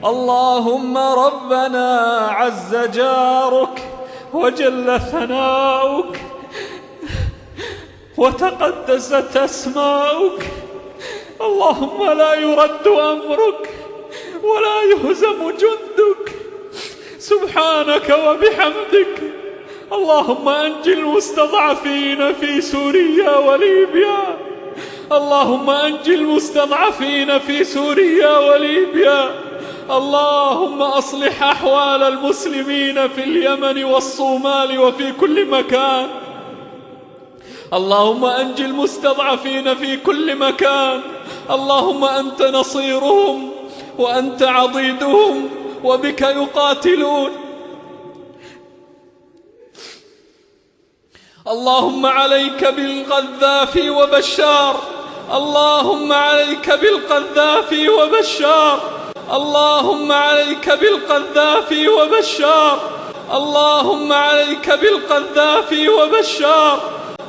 اللهم ربنا عز جارك وجل ثناؤك وتقدست أسماؤك، اللهم لا يرد أمرك ولا يهزم جندك، سبحانك وبحمدك. اللهم أنج المستضعفين في سوريا وليبيا، اللهم أنج المستضعفين في سوريا وليبيا. اللهم أصلح أحوال المسلمين في اليمن والصومال وفي كل مكان. اللهم أنج المستضعفين في كل مكان. اللهم أنت نصيرهم وأنت عضيدهم وبك يقاتلون. اللهم عليك بالقذافي وبشار، اللهم عليك بالقذافي وبشار، اللهم عليك بالقذافي وبشار، اللهم عليك بالقذافي وبشار،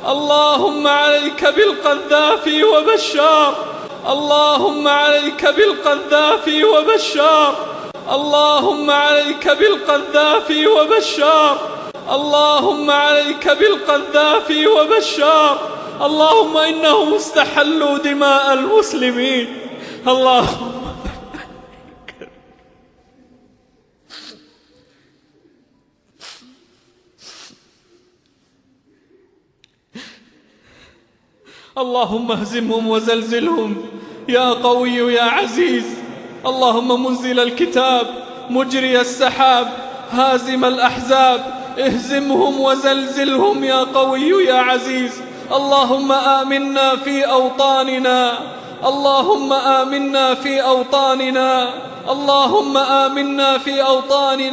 اللهم عليك بالقذافي وبشار، اللهم عليك بالقذافي وبشار، اللهم عليك بالقذافي وبشار، اللهم عليك بالقذافي وبشار. اللهم إنهم استحلوا دماء المسلمين. اللهم اهزمهم وزلزلهم يا قوي يا عزيز. اللهم منزل الكتاب مجري السحاب هازم الأحزاب اهزمهم وزلزلهم يا قوي يا عزيز. اللهم آمنا في أوطاننا، اللهم آمنا في أوطاننا، اللهم آمنا في أوطاننا.